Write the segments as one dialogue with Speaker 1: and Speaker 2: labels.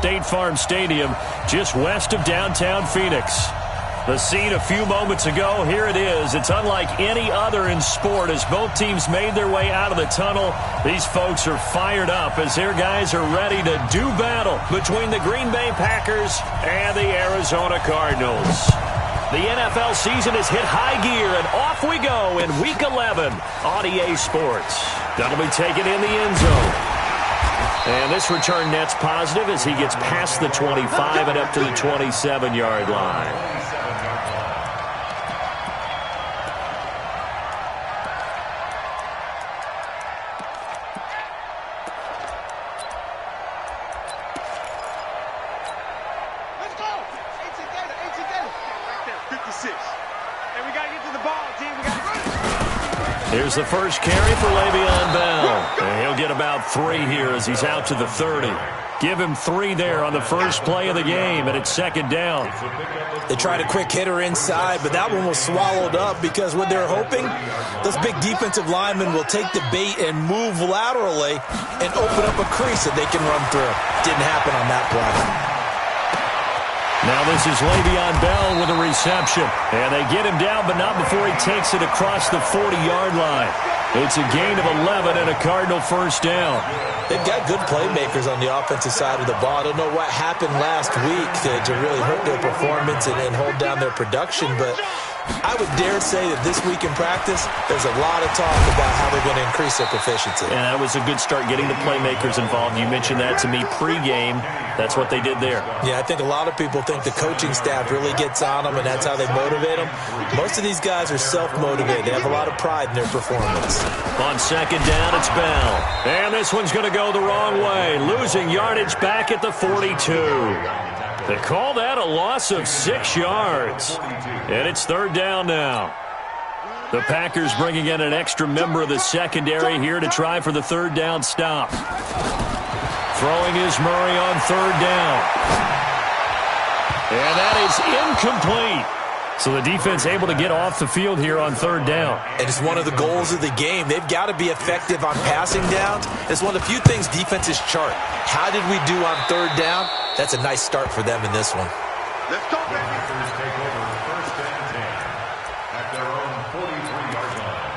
Speaker 1: State Farm Stadium, just west of downtown Phoenix. The scene a few moments ago, here it is. It's unlike any other in sport as both teams made their way out of the tunnel. These folks are fired up as their guys are ready to do battle between the Green Bay Packers and the Arizona Cardinals. The NFL season has hit high gear, and off we go in Week 11 on EA Sports. That'll be taken in the end zone. And this return net's positive as he gets past the 25 and up to the 27-yard line. Here's the first carry for Le'Veon Bell. And he'll get about 3 here as he's out to the 30. Give him 3 there on the first play of the game, and it's second down.
Speaker 2: They tried a quick hitter inside, but that one was swallowed up because what they're hoping, those big defensive linemen will take the bait and move laterally and open up a crease that they can run through. Didn't happen on that play.
Speaker 1: Now this is Le'Veon Bell with a reception. And they get him down, but not before he takes it across the 40-yard line. It's a gain of 11 and a Cardinal first down.
Speaker 2: They've got good playmakers on the offensive side of the ball. I don't know what happened last week to really hurt their performance and hold down their production, but I would dare say that this week in practice, there's a lot of talk about how they're going to increase their proficiency.
Speaker 1: And that was a good start getting the playmakers involved. You mentioned that to me pregame. That's what they did there.
Speaker 2: Yeah, I think a lot of people think the coaching staff really gets on them, and that's how they motivate them. Most of these guys are self-motivated. They have a lot of pride in their performance.
Speaker 1: On second down, it's Bell. And this one's going to go the wrong way. Losing yardage back at the 42. They call that a loss of 6 yards. And it's third down now. The Packers bringing in an extra member of the secondary here to try for the third down stop. Throwing is Murray on third down. And that is incomplete. So the defense able to get off the field here on third down.
Speaker 2: And it's one of the goals of the game. They've got to be effective on passing downs. It's one of the few things defenses chart. How did we do on third down? That's a nice start for them in this one.
Speaker 3: Let's go, baby. Take over first and 10 at their own 43-yard line.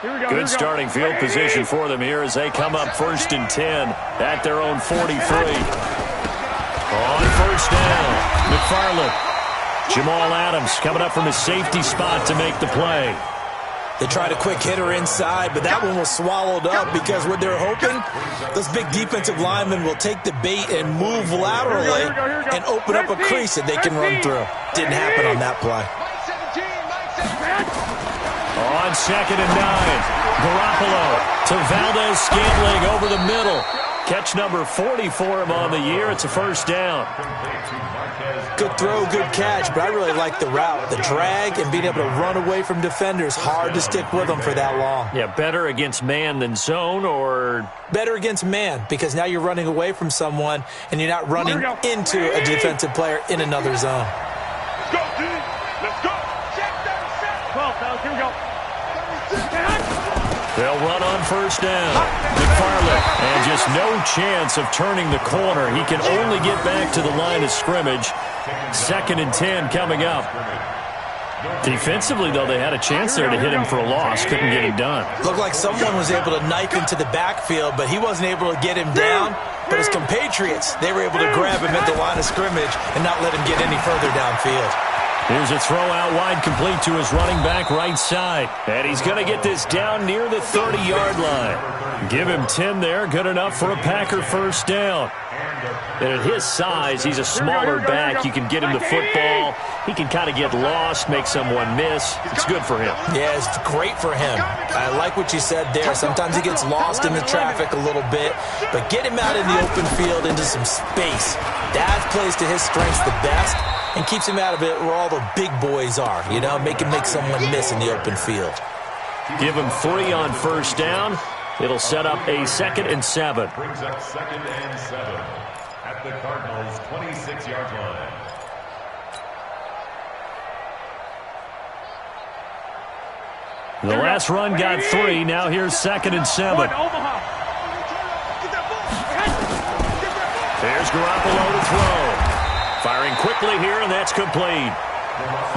Speaker 1: Here we go. Good starting field position for them here as they come up first and 10 at their own 43. On first down, McFarland. Jamal Adams coming up from his safety spot to make the play.
Speaker 2: They tried a quick hitter inside, but that one was swallowed up because what they're hoping, those big defensive linemen will take the bait and move laterally and open up a crease that they can run through. Didn't happen on that play.
Speaker 1: On second and 9, Garoppolo to Valdez-Scantling over the middle. Catch number 40 for him on the year. It's a first down.
Speaker 2: Good throw, good catch, but I really like the route. The drag and being able to run away from defenders, hard to stick with them for that long.
Speaker 1: Yeah, better against man than zone, or?
Speaker 2: Better against man, because now you're running away from someone and you're not running into a defensive player in another zone.
Speaker 3: Let's go, D. Let's go. Check that. 12, fellas. Here we go.
Speaker 1: They'll run on first down. McFarland, and just no chance of turning the corner. He can only get back to the line of scrimmage. Second and 10 coming up. Defensively, though, they had a chance there to hit him for a loss. Couldn't get him done.
Speaker 2: Looked like someone was able to knife into the backfield, but he wasn't able to get him down. But his compatriots, they were able to grab him at the line of scrimmage and not let him get any further downfield.
Speaker 1: Here's a throw out wide complete to his running back right side. And he's going to get this down near the 30-yard line. Give him 10 there. Good enough for a Packer first down. And at his size, he's a smaller back. You can get him the football. He can kind of get lost, make someone miss. It's good for him.
Speaker 2: Yeah, it's great for him. I like what you said there. Sometimes he gets lost in the traffic a little bit. But get him out in the open field into some space. That plays to his strengths the best and keeps him out of it where all the big boys are. You know, make him make someone miss in the open field.
Speaker 1: Give him 3 on first down. It'll set up a 2nd and 7.
Speaker 3: Brings up 2nd and 7 at the Cardinals' 26-yard line.
Speaker 1: The last run got 3. Now here's 2nd and 7. Here's Garoppolo to throw. Firing quickly here, and that's complete.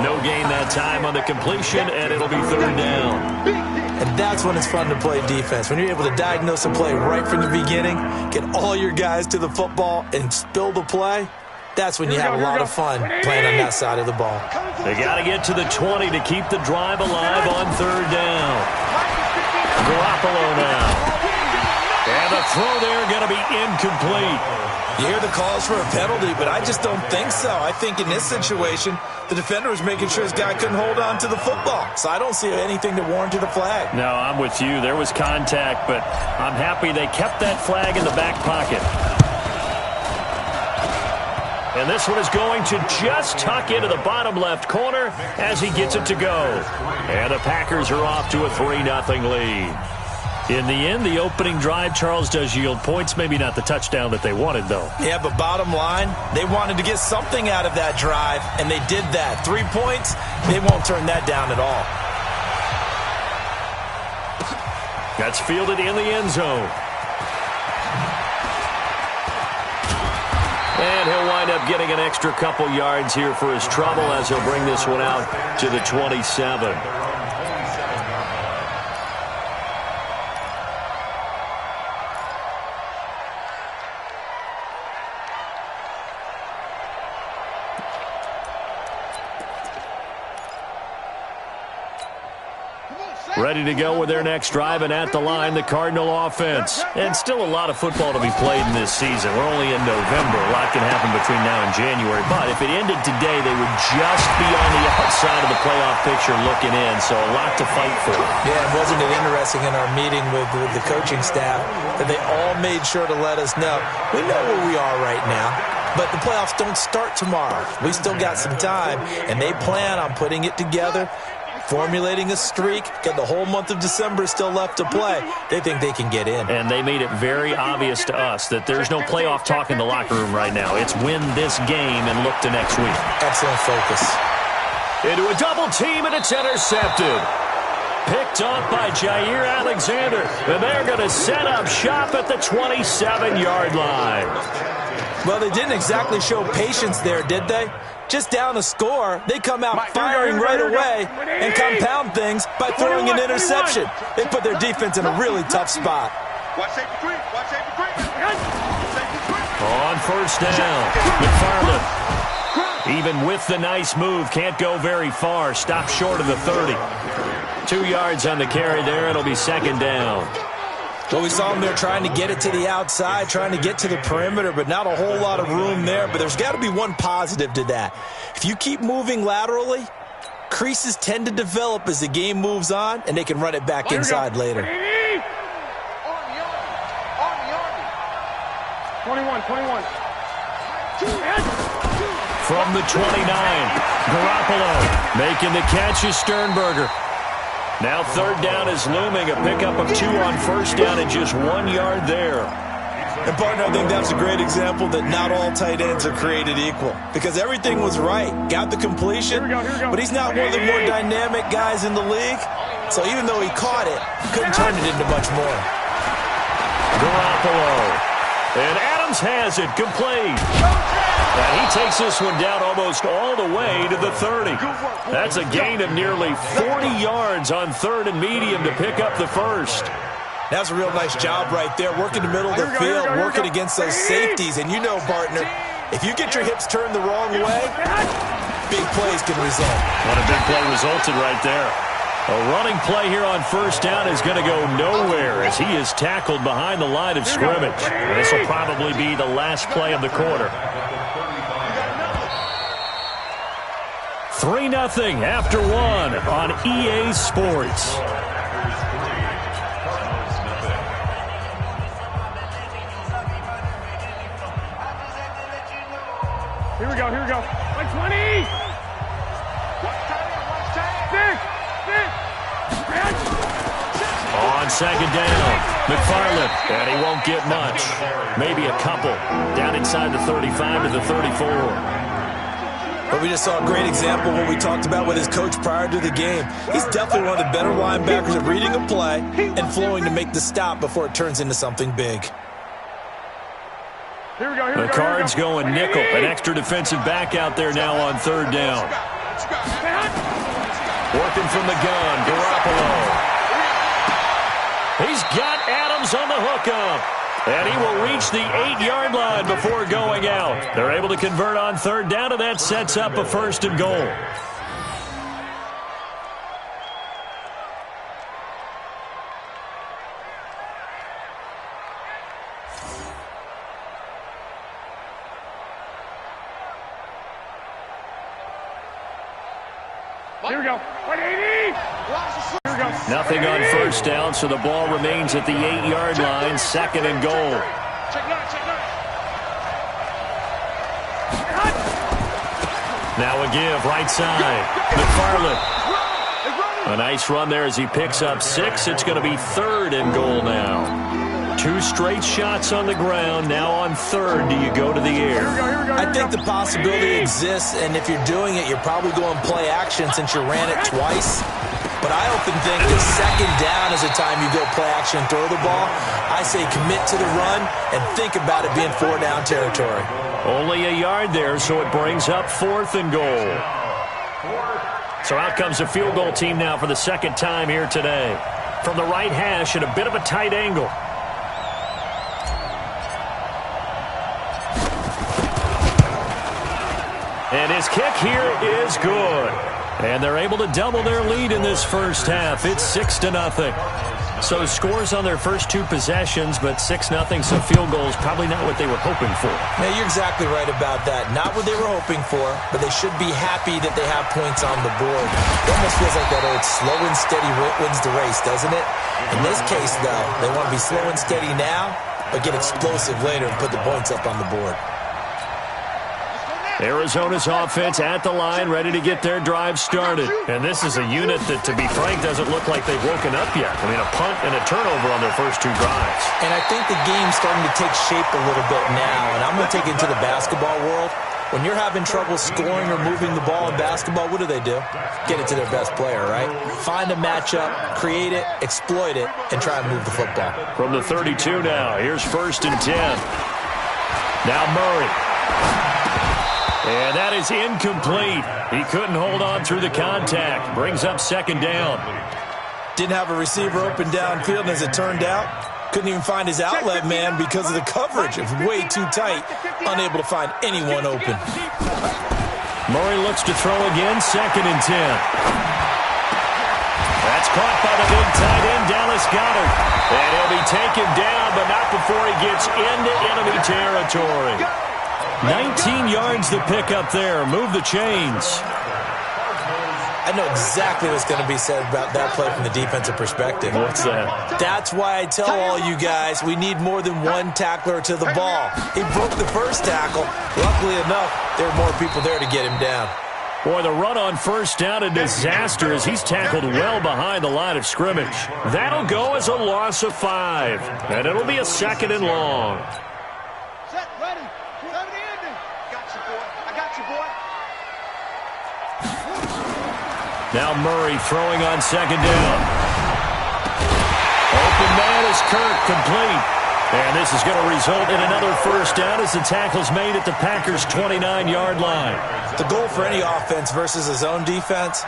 Speaker 1: No gain that time on the completion, and it'll be third down.
Speaker 2: And that's when it's fun to play defense. When you're able to diagnose a play right from the beginning, get all your guys to the football, and spill the play, that's when you have a lot of fun playing on that side of the ball.
Speaker 1: They got to get to the 20 to keep the drive alive on third down. Garoppolo now. And the throw there going to be incomplete.
Speaker 2: You hear the calls for a penalty, but I just don't think so. I think in this situation, the defender was making sure his guy couldn't hold on to the football. So I don't see anything to warrant a flag.
Speaker 1: No, I'm with you. There was contact, but I'm happy they kept that flag in the back pocket. And this one is going to just tuck into the bottom left corner as he gets it to go. And the Packers are off to a 3-0 lead. In the end, the opening drive, Charles, does yield points. Maybe not the touchdown that they wanted, though.
Speaker 2: Yeah, but bottom line, they wanted to get something out of that drive, and they did that. 3 points, they won't turn that down at all.
Speaker 1: That's fielded in the end zone. And he'll wind up getting an extra couple yards here for his trouble as he'll bring this one out to the 27. Ready to go with their next drive, and at the line, the Cardinal offense. And still a lot of football to be played in this season. We're only in November. A lot can happen between now and January. But if it ended today, they would just be on the outside of the playoff picture looking in. So a lot to fight for.
Speaker 2: Yeah, and wasn't it interesting in our meeting with the coaching staff that they all made sure to let us know, we know where we are right now. But the playoffs don't start tomorrow. We still got some time, and they plan on putting it together, formulating a streak, got the whole month of December still left to play. They think they can get in.
Speaker 1: And they made it very obvious to us that there's no playoff talk in the locker room right now. It's win this game and look to next week.
Speaker 2: Excellent focus.
Speaker 1: Into a double team, and it's intercepted. Picked off by Jair Alexander. And they're going to set up shop at the 27-yard line.
Speaker 2: Well, they didn't exactly show patience there, did they? Just down a score, they come out firing right away and compound things by throwing an interception. They put their defense in a really tough spot.
Speaker 1: On first down, McFarland, even with the nice move, can't go very far. Stop short of the 30. 2 yards on the carry there. It'll be second down.
Speaker 2: Well, we saw him there trying to get it to the outside, trying to get to the perimeter, but not a whole lot of room there. But there's got to be one positive to that. If you keep moving laterally, creases tend to develop as the game moves on, and they can run it back inside later.
Speaker 4: 21.
Speaker 1: From the 29, Garoppolo making the catch is Sternberger. Now third down is looming, a pickup of 2 on first down and just 1 yard there.
Speaker 2: And, partner, I think that's a great example that not all tight ends are created equal. Because everything was right. Got the completion, but he's not one of the more dynamic guys in the league. So even though he caught it, couldn't turn it into much more.
Speaker 1: Garoppolo. And Adams has it complete. And he takes this one down almost all the way to the 30. That's a gain of nearly 40 yards on third and medium to pick up the first.
Speaker 2: That's a real nice job right there, working the middle of the field, working against those safeties. And you know, partner, if you get your hips turned the wrong way, big plays can result.
Speaker 1: What a big play resulted right there. A running play here on first down is going to go nowhere as he is tackled behind the line of scrimmage. This will probably be the last play of the quarter. 3-0 after 1 on EA Sports.
Speaker 4: Here we go. Like 20.
Speaker 1: On second down, McFarland, and he won't get much. Maybe a couple. Down inside the 35 to the 34.
Speaker 2: But we just saw a great example of what we talked about with his coach prior to the game. He's definitely one of the better linebackers at reading a play and flowing to make the stop before it turns into something big.
Speaker 1: The Cards going nickel. An extra defensive back out there now on third down. Working from the gun, Garoppolo. He's got Adams on the hookup. And he will reach the 8-yard line before going out. They're able to convert on third down, and that sets up a 1st and goal.
Speaker 4: Here we go. 180. Here we go.
Speaker 1: Nothing on first down, so the ball remains at the 8-yard line. 2nd and goal. Now a give, right side. McFarland. A nice run there as he picks up 6. It's going to be 3rd and goal now. 2 straight shots on the ground. Now on 3rd, do you go to the air?
Speaker 2: I think the possibility exists, and if you're doing it, you're probably going play action since you ran it twice. But I often think that 2nd down is the time you go play action and throw the ball. I say commit to the run and think about it being 4-down territory.
Speaker 1: Only a yard there, so it brings up 4th and goal. So out comes the field goal team now for the 2nd time here today. From the right hash at a bit of a tight angle. And his kick here is good. And they're able to double their lead in this first half. It's 6-0. So scores on their first 2 possessions, but 6-0, so field goals probably not what they were hoping for.
Speaker 2: Now, you're exactly right about that. Not what they were hoping for, but they should be happy that they have points on the board. It almost feels like that old slow and steady wins the race, doesn't it? In this case, though, they want to be slow and steady now, but get explosive later and put the points up on the board.
Speaker 1: Arizona's offense at the line, ready to get their drive started. And this is a unit that, to be frank, doesn't look like they've woken up yet. I mean, a punt and a turnover on their first 2 drives.
Speaker 2: And I think the game's starting to take shape a little bit now. And I'm going to take it into the basketball world. When you're having trouble scoring or moving the ball in basketball, what do? Get it to their best player, right? Find a matchup, create it, exploit it, and try and move the football.
Speaker 1: From the 32 now, here's 1st and 10. Now Murray. And that is incomplete. He couldn't hold on through the contact. Brings up 2nd down.
Speaker 2: Didn't have a receiver open downfield, and as it turned out, couldn't even find his outlet man because of the coverage. It was way too tight, unable to find anyone open.
Speaker 1: Murray looks to throw again, 2nd and 10. That's caught by the big tight end, Dallas Goedert. And he'll be taken down, but not before he gets into enemy territory. 19 yards to pick up there. Move the chains.
Speaker 2: I know exactly what's going to be said about that play from the defensive perspective.
Speaker 1: What's that?
Speaker 2: That's why I tell all you guys we need more than one tackler to the ball. He broke the first tackle. Luckily enough, there were more people there to get him down.
Speaker 1: Boy, the run on first down, a disaster as he's tackled well behind the line of scrimmage. That'll go as a loss of 5. And it'll be a 2nd and long.
Speaker 5: Set, ready. 70 ending. Got you, boy. I got you, boy.
Speaker 1: Now Murray throwing on 2nd down. Open man is Kirk, complete. And this is going to result in another first down as the tackle's made at the Packers' 29-yard line.
Speaker 2: The goal for any offense versus a zone defense,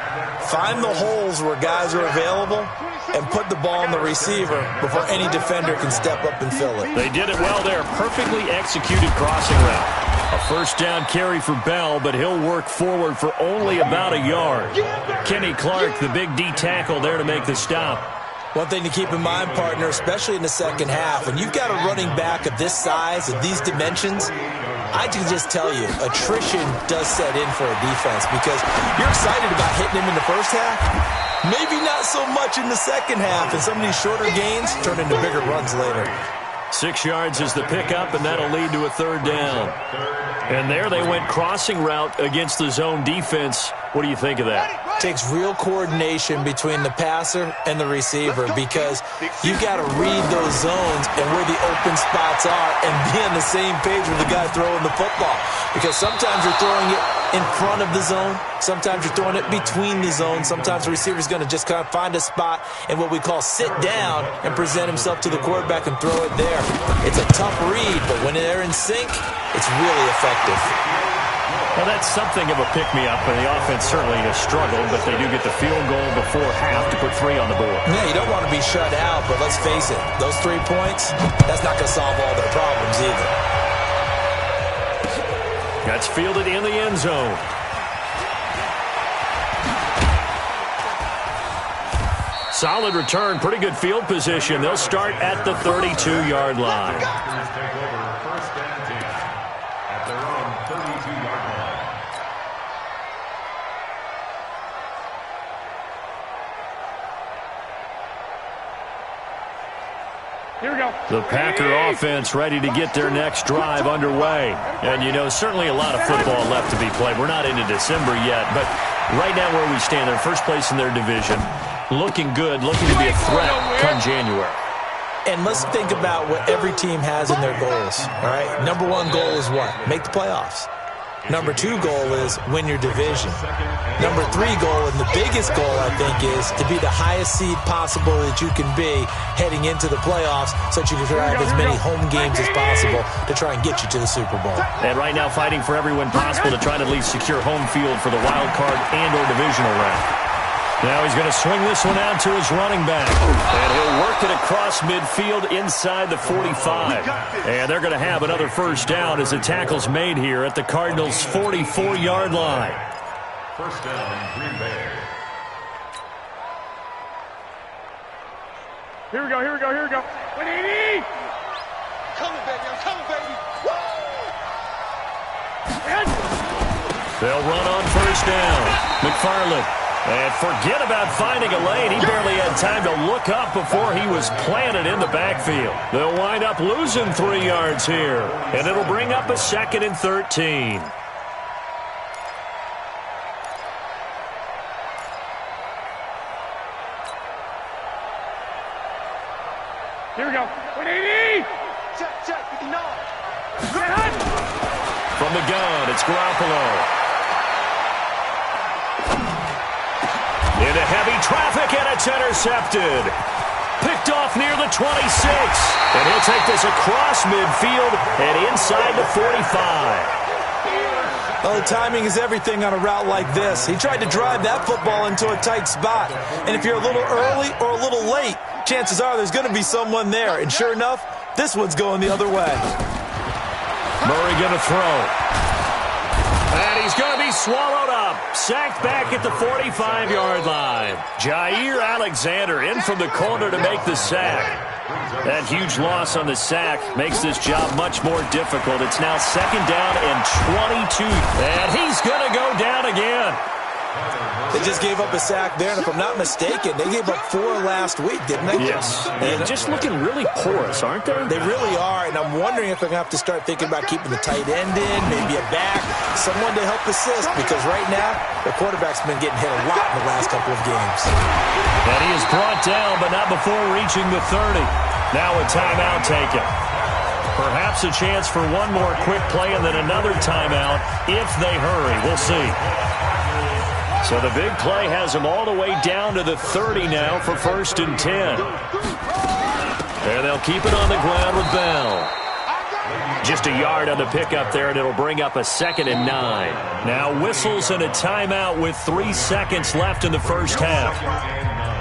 Speaker 2: find the holes where guys are available and put the ball on the receiver before any defender can step up and fill it.
Speaker 1: They did it well there. Perfectly executed crossing route. A first down carry for Bell, but he'll work forward for only about a yard. Kenny Clark, the big D tackle there to make the stop.
Speaker 2: One thing to keep in mind, partner, especially in the second half, when you've got a running back of this size, of these dimensions, I can just tell you, attrition does set in for a defense because you're excited about hitting him in the first half. Maybe not so much in the second half, and some of these shorter gains turn into bigger runs later.
Speaker 1: 6 yards is the pickup, and that'll lead to a third down. And there they went crossing route against the zone defense. What do you think of that?
Speaker 2: Takes real coordination between the passer and the receiver because you got to read those zones and where the open spots are and be on the same page with the guy throwing the football. Because sometimes you're throwing it in front of the zone. Sometimes you're throwing it between the zones. Sometimes the receiver's going to just kind of find a spot and what we call sit down and present himself to the quarterback and throw it there. It's a tough read, but when they're in sync, it's really effective.
Speaker 1: Well, that's something of a pick-me-up, and the offense certainly has struggled, but they do get the field goal before half to put 3 on the board.
Speaker 2: Yeah, you don't want to be shut out, but let's face it, those 3 points, that's not going to solve all their problems either.
Speaker 1: That's fielded in the end zone. Solid return, pretty good field position. They'll start at the 32-yard line.
Speaker 3: Take over first and 10 at their own 32-yard line.
Speaker 4: Here we go.
Speaker 1: The Packer offense ready to get their next drive underway. And, you know, certainly a lot of football left to be played. We're not into December yet, but right now where we stand, they're first place in their division. Looking good, looking to be a threat come January.
Speaker 2: And let's think about what every team has in their goals, all right? Number 1 goal is what? Make the playoffs. Number 2 goal is win your division. Number 3 goal, and the biggest goal, I think, is to be the highest seed possible that you can be heading into the playoffs so that you can have as many home games as possible to try and get you to the Super Bowl.
Speaker 1: And right now fighting for every win possible to try to at least secure home field for the wild card and or divisional round. Now he's going to swing this one out to his running back. And he'll work it across midfield inside the 45. And they're going to have another first down as the tackle's made here at the Cardinals' 44-yard line.
Speaker 3: First down, Green Bay.
Speaker 4: Here we go, here we go, here we go. 180!
Speaker 5: Coming, baby, I'm coming, baby. Woo!
Speaker 1: They'll run on first down. McFarland. And forget about finding a lane. He barely had time to look up before he was planted in the backfield. They'll wind up losing 3 yards here. And it'll bring up a 2nd and 13.
Speaker 4: Here we go. 180!
Speaker 5: Check, 59.
Speaker 1: From the gun, it's Garoppolo. Into heavy traffic, and it's intercepted. Picked off near the 26. And he'll take this across midfield and inside the 45.
Speaker 2: Well, the timing is everything on a route like this. He tried to drive that football into a tight spot. And if you're a little early or a little late, chances are there's going to be someone there. And sure enough, this one's going the other way.
Speaker 1: Murray going to throw. And he's going to be swallowed up. Sacked back at the 45-yard line. Jair Alexander in from the corner to make the sack. That huge loss on the sack makes this job much more difficult. It's now 2nd down and 22. And he's going to go down again.
Speaker 2: They just gave up a sack there, and if I'm not mistaken, they gave up 4 last week, didn't they?
Speaker 1: Yes. And just looking really porous, aren't they?
Speaker 2: They really are, and I'm wondering if they're going to have to start thinking about keeping the tight end in, maybe a back, someone to help assist, because right now, the quarterback's been getting hit a lot in the last couple of games.
Speaker 1: And he is brought down, but not before reaching the 30. Now a timeout taken. Perhaps a chance for one more quick play and then another timeout if they hurry. We'll see. So the big play has him all the way down to the 30 now for 1st and 10. And they'll keep it on the ground with Bell. Just a yard on the pickup there, and it'll bring up a 2nd and 9. Now whistles and a timeout with 3 seconds left in the first half.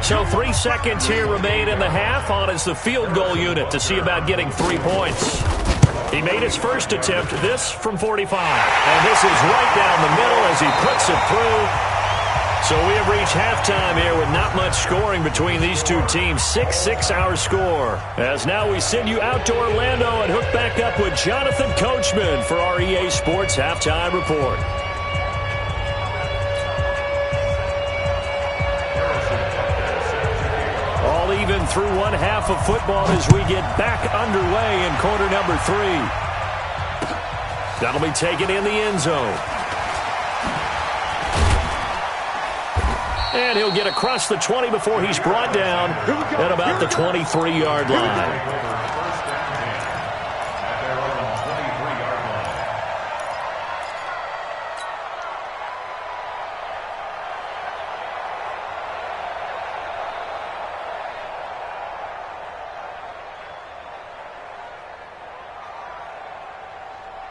Speaker 1: So 3 seconds here remain in the half. On is the field goal unit to see about getting 3 points. He made his first attempt, this from 45. And this is right down the middle as he puts it through. So we have reached halftime here with not much scoring between these two teams. 6-6 our score. As now we send you out to Orlando and hook back up with Jonathan Coachman for our EA Sports Halftime Report. All even through one half of football as we get back underway in quarter number 3. That'll be taken in the end zone. And he'll get across the 20 before he's brought down at about the 23-yard line.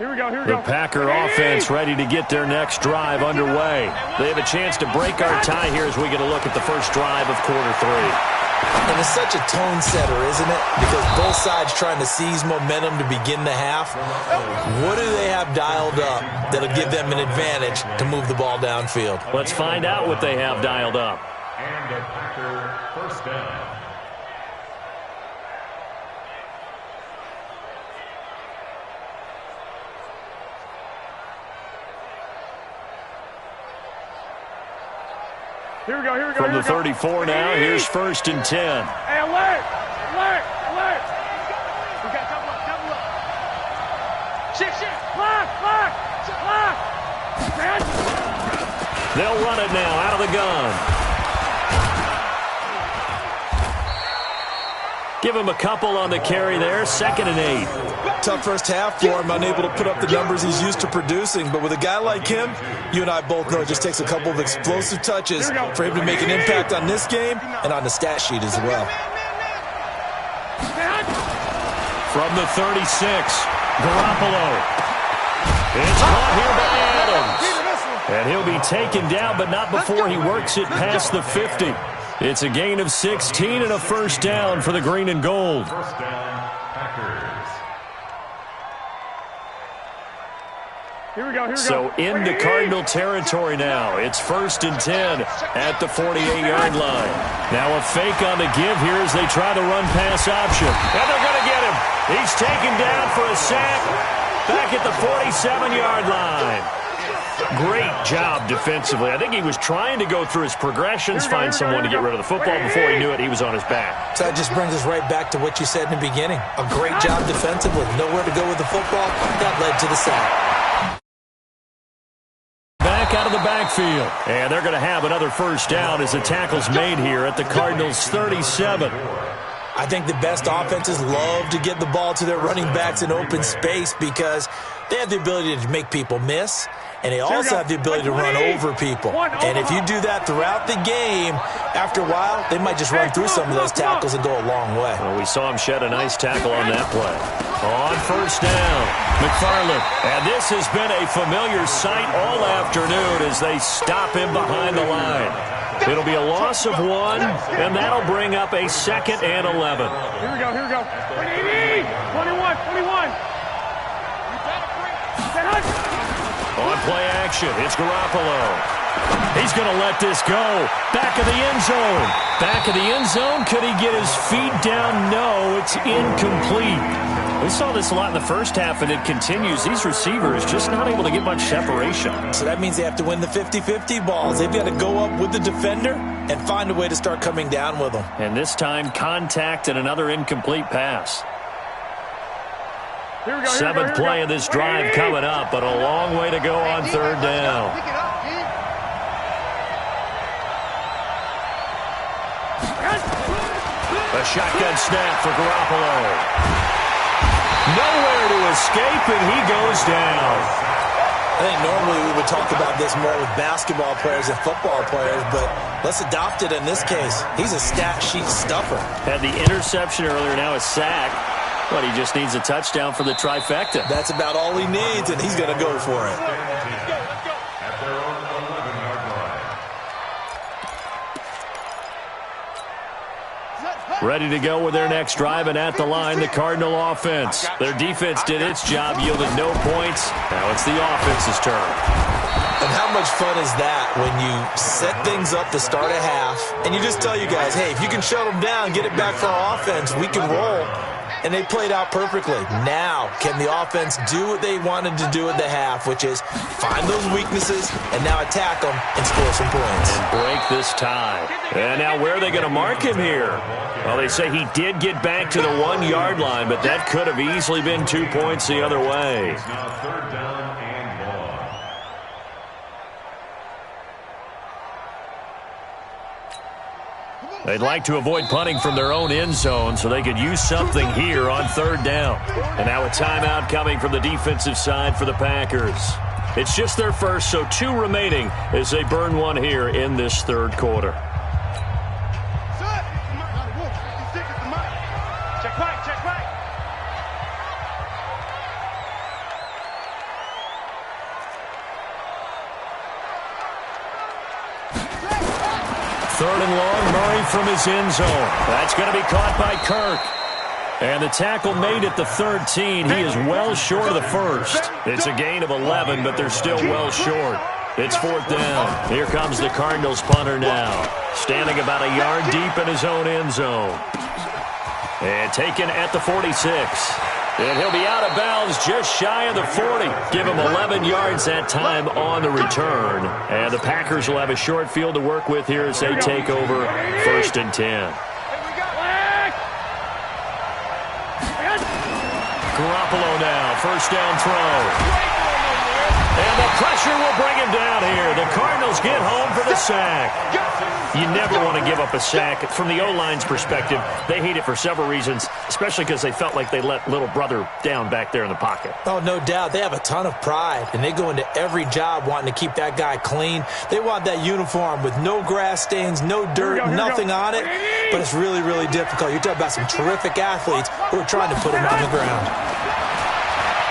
Speaker 1: The Packer offense ready to get their next drive underway. They have a chance to break our tie here as we get a look at the first drive of quarter 3.
Speaker 2: And it's such a tone setter, isn't it? Because both sides trying to seize momentum to begin the half. What do they have dialed up that'll give them an advantage to move the ball downfield?
Speaker 1: Let's find out what they have dialed up.
Speaker 3: And a Packer first down.
Speaker 4: Here we go.
Speaker 1: From the 34 now, here's 1st and 10.
Speaker 4: Hey, alert! We got double up. Shit! Block! Man!
Speaker 1: They'll run it now out of the gun. Give him a couple on the carry there, 2nd and 8.
Speaker 2: Tough first half for him, unable to put up the numbers he's used to producing. But with a guy like him, you and I both know it just takes a couple of explosive touches for him to make an impact on this game and on the stat sheet as well.
Speaker 1: From the 36, Garoppolo. It's caught here by Adams. And he'll be taken down, but not before he works it past the 50. It's a gain of 16 and a first down for the green and gold.
Speaker 3: First down, Packers.
Speaker 4: Here we go.
Speaker 1: So into Cardinal territory now. It's 1st and 10 at the 48-yard line. Now a fake on the give here as they try to run pass option. And they're going to get him. He's taken down for a sack back at the 47-yard line. Great job defensively. I think he was trying to go through his progressions, find someone to get rid of the football. Before he knew it, he was on his back.
Speaker 2: So that just brings us right back to what you said in the beginning. A great job defensively. Nowhere to go with the football. That led to the sack.
Speaker 1: Back out of the backfield. And they're going to have another first down as the tackle's made here at the Cardinals' 37.
Speaker 2: I think the best offenses love to get the ball to their running backs in open space because they have the ability to make people miss, and they also have the ability to run over people. And if you do that throughout the game, after a while, they might just run through some of those tackles and go a long way.
Speaker 1: Well, we saw him shed a nice tackle on that play. On first down, McFarland. And this has been a familiar sight all afternoon as they stop him behind the line. It'll be a loss of 1, and that'll bring up a 2nd and 11.
Speaker 4: Here we go. 21.
Speaker 1: On play action, it's Garoppolo. He's going to let this go. Back of the end zone. Back of the end zone. Could he get his feet down? No, it's incomplete. We saw this a lot in the first half, and it continues. These receivers just not able to get much separation.
Speaker 2: So that means they have to win the 50-50 balls. They've got to go up with the defender and find a way to start coming down with them.
Speaker 1: And this time, contact and another incomplete pass.
Speaker 4: Here we go.
Speaker 1: 7th play of this drive coming up, but a long way to go on 3rd down. A shotgun snap for Garoppolo. Nowhere to escape, and he goes down.
Speaker 2: I think normally we would talk about this more with basketball players and football players, but let's adopt it in this case. He's a stat sheet stuffer.
Speaker 1: Had the interception earlier, now a sack. But he just needs a touchdown for the trifecta.
Speaker 2: That's about all he needs, and he's going to go for it.
Speaker 3: At their own 11-yard line.
Speaker 1: Ready to go with their next drive, and at the line, the Cardinal offense. Their defense did its job, yielded no points. Now it's the offense's turn.
Speaker 2: And how much fun is that when you set things up to start a half, and you just tell you guys, hey, if you can shut them down, get it back for our offense, we can roll. And they played out perfectly. Now, can the offense do what they wanted to do at the half, which is find those weaknesses and now attack them and score some points.
Speaker 1: And break this tie. And now where are they going to mark him here? Well, they say he did get back to the 1-yard line, but that could have easily been 2 points the other way.
Speaker 3: It's now 3rd down and long.
Speaker 1: They'd like to avoid punting from their own end zone so they could use something here on 3rd down. And now a timeout coming from the defensive side for the Packers. It's just their first, so 2 remaining as they burn 1 here in this 3rd quarter.
Speaker 4: Check back.
Speaker 1: 3rd and long, Murray from his end zone. That's going to be caught by Kirk. And the tackle made at the 13. He is well short of the first. It's a gain of 11, but they're still well short. It's 4th down. Here comes the Cardinals punter now. Standing about a yard deep in his own end zone. And taken at the 46. And he'll be out of bounds just shy of the 40. Give him 11 yards that time on the return. And the Packers will have a short field to work with here as they take over 1st and 10. Garoppolo now, 1st down throw. And the pressure will bring him down here. The Cardinals get home for the sack. You never want to give up a sack. From the O-line's perspective, they hate it for several reasons, especially because they felt like they let little brother down back there in the pocket.
Speaker 2: Oh, no doubt. They have a ton of pride, and they go into every job wanting to keep that guy clean. They want that uniform with no grass stains, no dirt, nothing on it. But it's really, really difficult. You're talking about some terrific athletes who are trying to put him on the ground.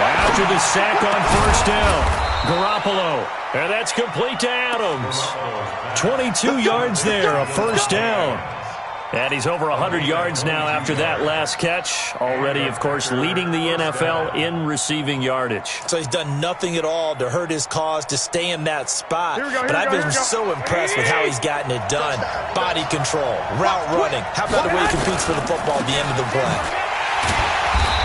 Speaker 1: After the sack on 1st down, Garoppolo, and that's complete to Adams. 22 yards there, a 1st down. And he's over 100 yards now after that last catch. Already, of course, leading the NFL in receiving yardage.
Speaker 2: So he's done nothing at all to hurt his cause, to stay in that spot. But I've been so impressed with how he's gotten it done. Body control, route running. How about the way he competes for the football at the end of the play?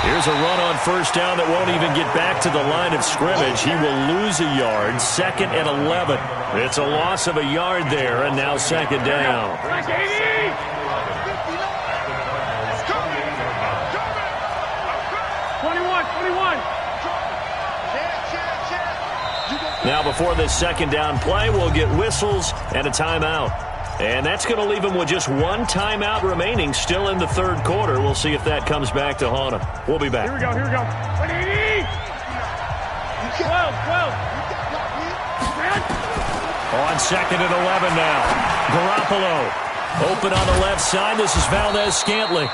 Speaker 1: Here's a run on 1st down that won't even get back to the line of scrimmage. He will lose a yard. 2nd and 11. It's a loss of a yard there, and now 2nd down. Now before this 2nd down play, we'll get whistles and a timeout. And that's going to leave him with just one timeout remaining still in the 3rd quarter. We'll see if that comes back to haunt him. We'll be back.
Speaker 4: Here we go. 12.
Speaker 1: On 2nd and 11 now. Garoppolo open on the left side. This is Valdez-Scantling.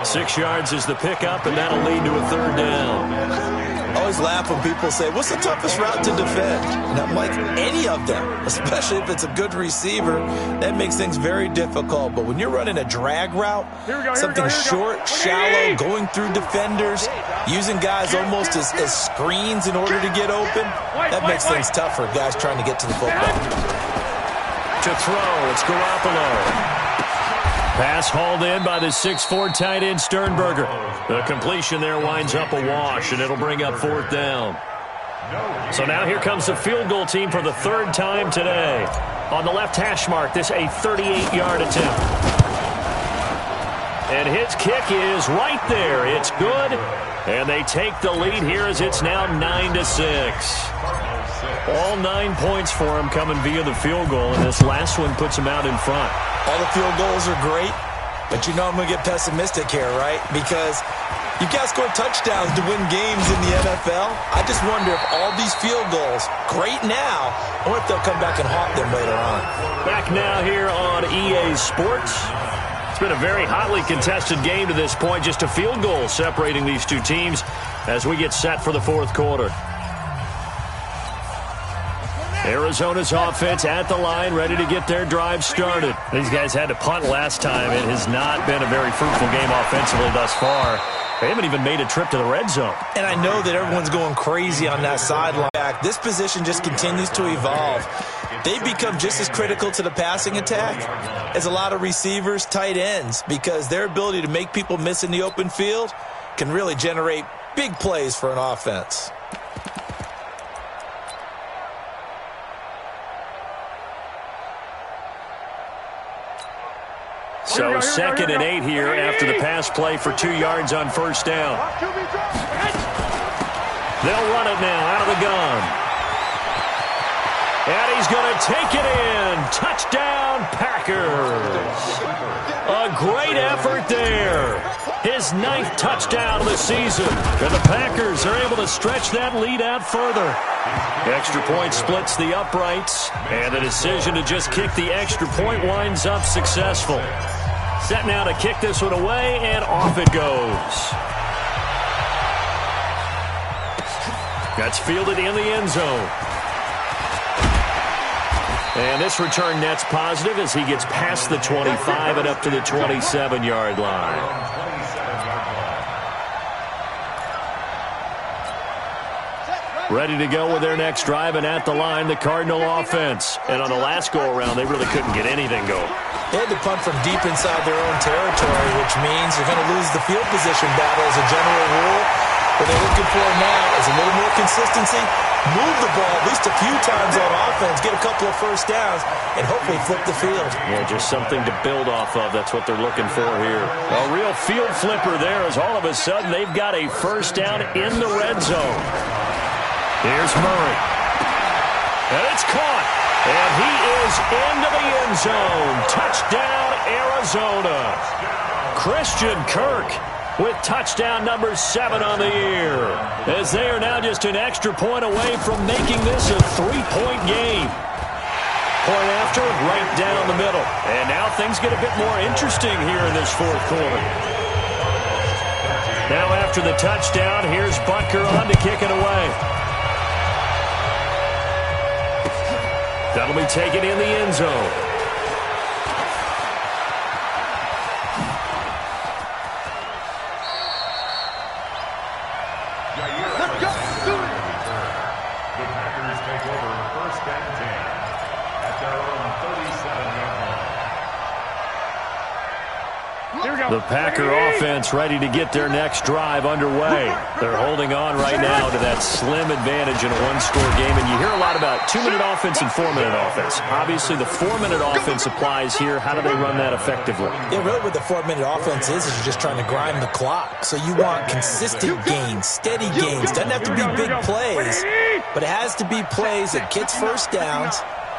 Speaker 1: 6 yards is the pickup, and that'll lead to a 3rd down.
Speaker 2: I always laugh when people say, what's the toughest route to defend? And I'm like, any of them, especially if it's a good receiver. That makes things very difficult. But when you're running a drag route, something short, shallow, going through defenders, using guys almost as screens in order to get open, that makes things tough for guys trying to get to the football.
Speaker 1: To throw, it's Garoppolo. Pass hauled in by the 6'4" tight end Sternberger. The completion there winds up a wash, and it'll bring up 4th down. So now here comes the field goal team for the 3rd time today. On the left hash mark, this a 38-yard attempt. And his kick is right there. It's good, and they take the lead here as it's now 9-6. All 9 points for him coming via the field goal, and this last one puts him out in front.
Speaker 2: All the field goals are great, but you know I'm going to get pessimistic here, right? Because you've got to score touchdowns to win games in the NFL. I just wonder if all these field goals, great now, or if they'll come back and haunt them later on.
Speaker 1: Back now here on EA Sports. It's been a very hotly contested game to this point. Just a field goal separating these two teams as we get set for the 4th quarter. Arizona's offense at the line, ready to get their drive started. These guys had to punt last time. It has not been a very fruitful game offensively thus far. They haven't even made a trip to the red zone.
Speaker 2: And I know that everyone's going crazy on that sideline. This position just continues to evolve. They become just as critical to the passing attack as a lot of receivers, tight ends, because their ability to make people miss in the open field can really generate big plays for an offense.
Speaker 1: So 2nd and 8 here after the pass play for 2 yards on 1st down. They'll run it now out of the gun. And he's going to take it in. Touchdown, Packers. A great effort there. His 9th touchdown of the season. And the Packers are able to stretch that lead out further. Extra point splits the uprights. And the decision to just kick the extra point winds up successful. Set now to kick this one away, and off it goes. That's fielded in the end zone. And this return net's positive as he gets past the 25 and up to the 27-yard line. Ready to go with their next drive, and at the line, the Cardinal offense. And on the last go-around, they really couldn't get anything going.
Speaker 2: They had to punt from deep inside their own territory, which means you're going to lose the field position battle as a general rule. What they're looking for now is a little more consistency, move the ball at least a few times on offense, get a couple of first downs, and hopefully flip the field.
Speaker 1: Yeah, just something to build off of. That's what they're looking for here. A real field flipper there as all of a sudden they've got a first down in the red zone. Here's Murray. And it's caught. And he is into the end zone. Touchdown, Arizona. Christian Kirk with touchdown number 7 on the year. As they are now just an extra point away from making this a 3-point game. Point after, right down the middle. And now things get a bit more interesting here in this fourth quarter. Now after the touchdown, here's Butker on to kick it away. That'll be taken in the end zone.
Speaker 3: Let's go. The Packers take over first and 10 at their own 37-yard line.
Speaker 1: The Packer offense ready to get their next drive underway. They're holding on right now to that slim advantage in a one-score game. And you hear a lot about 2-minute offense and 4-minute offense. Obviously, the 4-minute offense applies here. How do they run that effectively?
Speaker 2: Yeah, really what the 4-minute offense is you're just trying to grind the clock. So you want consistent gains, steady gains. Doesn't have to be big plays, but it has to be plays that gets first downs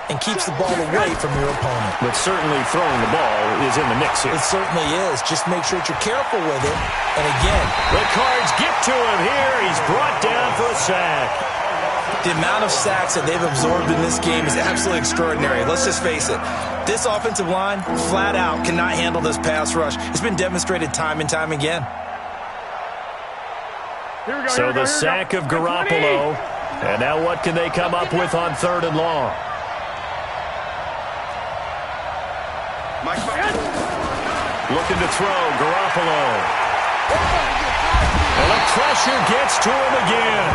Speaker 2: and keeps the ball away from your opponent.
Speaker 1: But certainly throwing the ball is in the mix here.
Speaker 2: It certainly is. Just make sure that you're careful with it. And again,
Speaker 1: the Cards get to him here. He's brought down for a sack.
Speaker 2: The amount of sacks that they've absorbed in this game is absolutely extraordinary. Let's just face it. This offensive line, flat out, cannot handle this pass rush. It's been demonstrated time and time again.
Speaker 1: So the sack of Garoppolo. And now what can they come up with on 3rd and long? Looking to throw, Garoppolo. And the pressure gets to him again.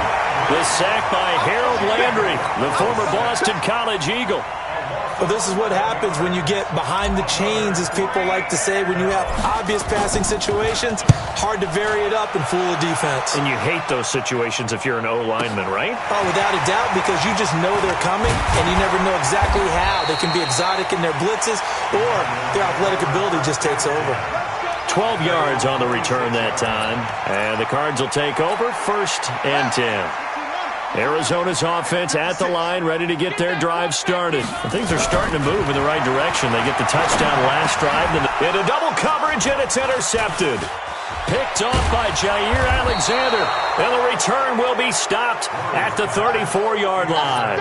Speaker 1: The sack by Harold Landry, the former Boston College Eagle.
Speaker 2: Well, this is what happens when you get behind the chains, as people like to say. When you have obvious passing situations, hard to vary it up and fool a defense.
Speaker 1: And you hate those situations if you're an O-lineman, right?
Speaker 2: Oh, without a doubt, because you just know they're coming, and you never know exactly how. They can be exotic in their blitzes, or their athletic ability just takes over.
Speaker 1: 12 yards on the return that time, and the Cards will take over 1st and 10. Arizona's offense at the line, ready to get their drive started. And things are starting to move in the right direction. They get the touchdown last drive into double coverage, and it's intercepted. Picked off by Jair Alexander, and the return will be stopped at the 34-yard line.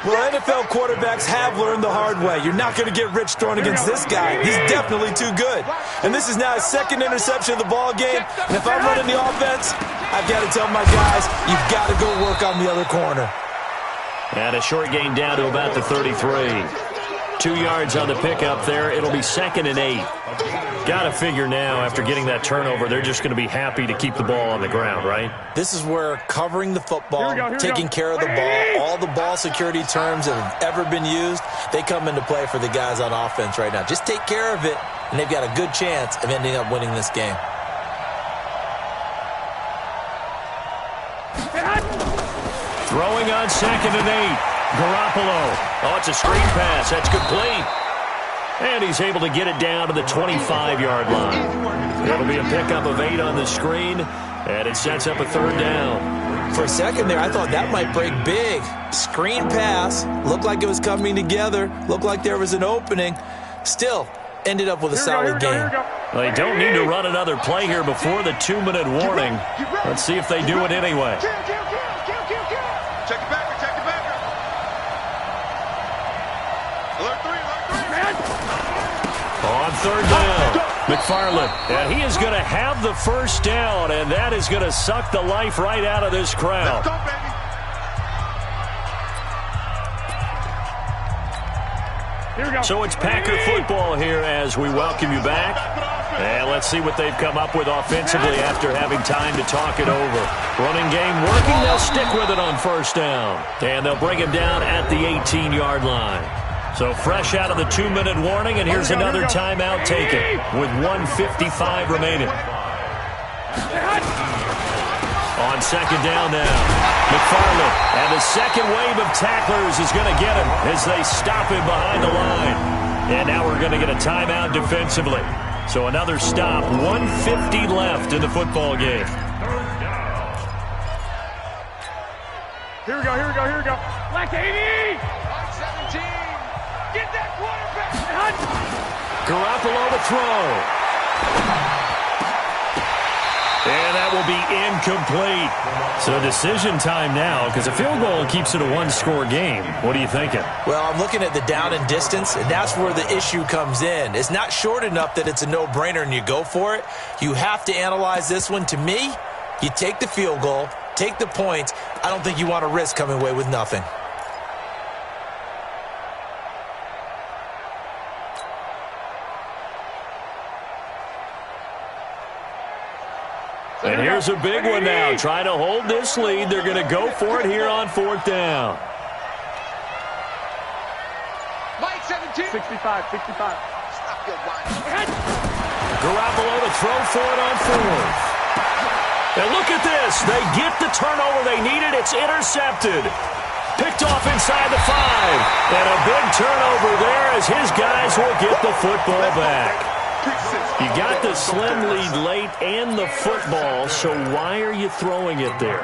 Speaker 2: Well, NFL quarterbacks have learned the hard way. You're not going to get rich throwing against this guy. He's definitely too good. And this is now his 2nd interception of the ball game. And if I'm running the offense, I've got to tell my guys, you've got to go work on the other corner.
Speaker 1: And a short gain down to about the 33. 2 yards on the pickup there. It'll be 2nd and 8. Got to figure now, after getting that turnover, they're just going to be happy to keep the ball on the ground, right?
Speaker 2: This is where covering the football, taking care of the ball, all the ball security terms that have ever been used, they come into play for the guys on offense right now. Just take care of it, and they've got a good chance of ending up winning this game.
Speaker 1: Throwing on 2nd and 8. Garoppolo. Oh, it's a screen pass. That's complete. And he's able to get it down to the 25-yard line. It'll be a pickup of 8 on the screen, and it sets up a 3rd down.
Speaker 2: For a second there, I thought that might break big. Screen pass. Looked like it was coming together. Looked like there was an opening. Still, ended up with a solid game.
Speaker 1: Well, they don't need to run another play here before the 2-minute warning. Let's see if they do it anyway.
Speaker 5: Check it back.
Speaker 1: On 3rd down, McFarland. And he is going to have the first down, and that is going to suck the life right out of this crowd. So it's Packer football here as we welcome you back. And let's see what they've come up with offensively after having time to talk it over. Running game working. They'll stick with it on first down. And they'll bring him down at the 18-yard line. So fresh out of the 2-minute warning, and here's another timeout taken with 1:55 remaining. On second down now. McFarland, and the second wave of tacklers is going to get him as they stop him behind the line. And now we're going to get a timeout defensively. So another stop, 1:50 left in the football game.
Speaker 4: Here we go. Black 80! 17! Get that quarterback!
Speaker 1: Garoppolo to throw. And that will be incomplete. So decision time now, because a field goal keeps it a one-score game. What are you thinking?
Speaker 2: Well, I'm looking at the down and distance, and that's where the issue comes in. It's not short enough that it's a no-brainer and you go for it. You have to analyze this one. To me, you take the field goal, take the points. I don't think you want to risk coming away with nothing.
Speaker 1: And here's a big one now. Trying to hold this lead. They're going to go for it here on fourth down.
Speaker 4: Mike 17. 65.
Speaker 5: Stop your whine.
Speaker 1: Garoppolo to throw for it on fourth. And look at this. They get the turnover they needed. It's intercepted. Picked off inside the 5. And a big turnover there as his guys will get the football back. You got the slim lead late and the football, so why are you throwing it there?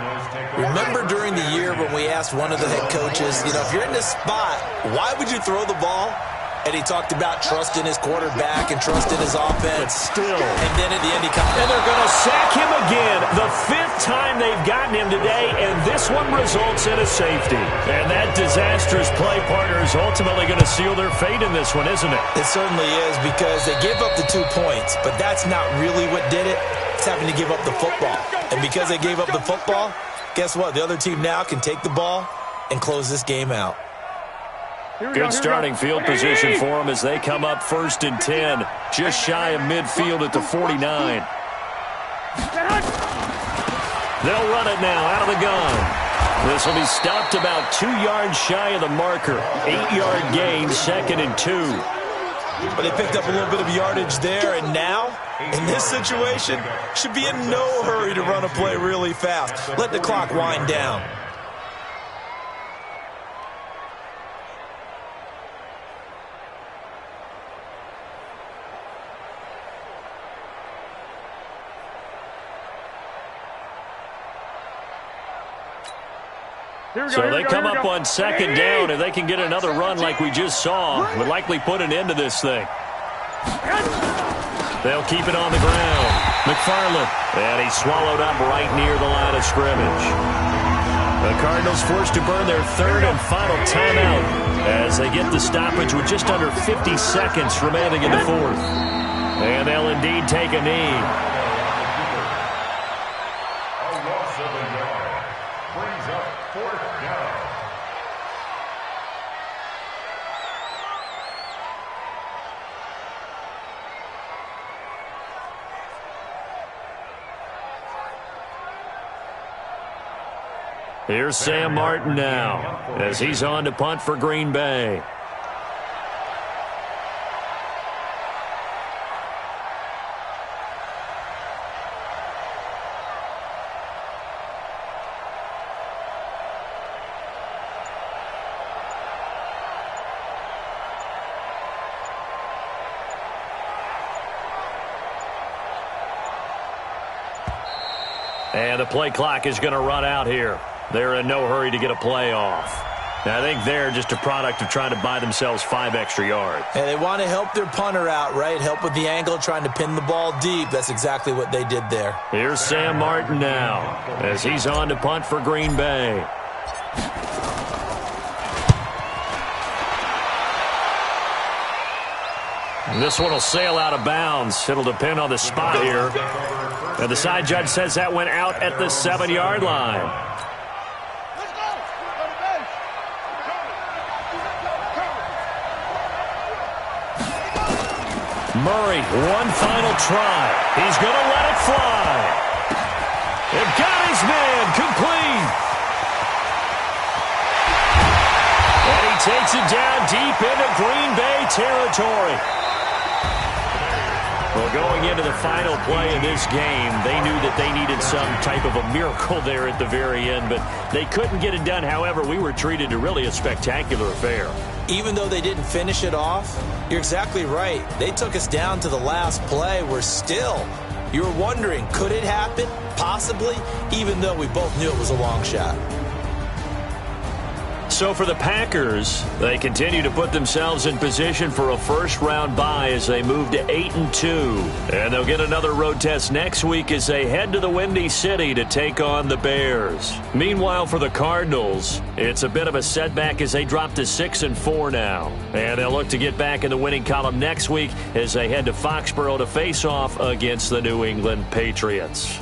Speaker 2: Remember during the year when we asked one of the head coaches, if you're in this spot, why would you throw the ball? And he talked about trusting his quarterback and trusting his offense.
Speaker 1: But still.
Speaker 2: And then at the end he comes.
Speaker 1: And they're going to sack him again. The 5th time they've gotten him today, and this one results in a safety. And that disastrous play partner is ultimately going to seal their fate in this one, isn't it?
Speaker 2: It certainly is, because they gave up the 2 points, but that's not really what did it. It's having to give up the football. And because they gave up the football, guess what? The other team now can take the ball and close this game out.
Speaker 1: Good starting field position for them as they come up 1st and 10, just shy of midfield at the 49. They'll run it now out of the gun. This will be stopped about 2 yards shy of the marker. 8-yard gain, 2nd and 2.
Speaker 2: But they picked up a little bit of yardage there, and now, in this situation, should be in no hurry to run a play really fast. Let the clock wind down.
Speaker 1: So they come up on 2nd down. If they can get another run like we just saw, would likely put an end to this thing. They'll keep it on the ground. McFarland. And he's swallowed up right near the line of scrimmage. The Cardinals forced to burn their 3rd and final timeout as they get the stoppage with just under 50 seconds remaining in the 4th. And they'll indeed take a knee. Here's Sam Martin now as he's on to punt for Green Bay. And the play clock is going to run out here. They're in no hurry to get a play off. Now, I think they're just a product of trying to buy themselves 5 extra yards.
Speaker 2: And they want to help their punter out, right? Help with the angle, trying to pin the ball deep. That's exactly what they did there.
Speaker 1: Here's Sam Martin now as he's on to punt for Green Bay. This one will sail out of bounds. It'll depend on the spot here. And the side judge says that went out at the 7-yard line. Murray, one final try. He's going to let it fly. They've got his man complete. And he takes it down deep into Green Bay territory. Well, going into the final play of this game, they knew that they needed some type of a miracle there at the very end, but they couldn't get it done. However, we were treated to really a spectacular affair.
Speaker 2: Even though they didn't finish it off, you're exactly right. They took us down to the last play. You were wondering, could it happen? Possibly, even though we both knew it was a long shot.
Speaker 1: So for the Packers, they continue to put themselves in position for a first-round bye as they move to 8-2. And they'll get another road test next week as they head to the Windy City to take on the Bears. Meanwhile, for the Cardinals, it's a bit of a setback as they drop to 6-4 now. And they'll look to get back in the winning column next week as they head to Foxborough to face off against the New England Patriots.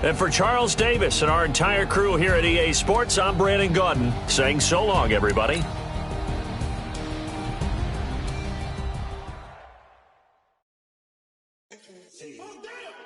Speaker 1: And for Charles Davis and our entire crew here at EA Sports, I'm Brandon Gaudin saying so long, everybody.
Speaker 6: Oh, damn!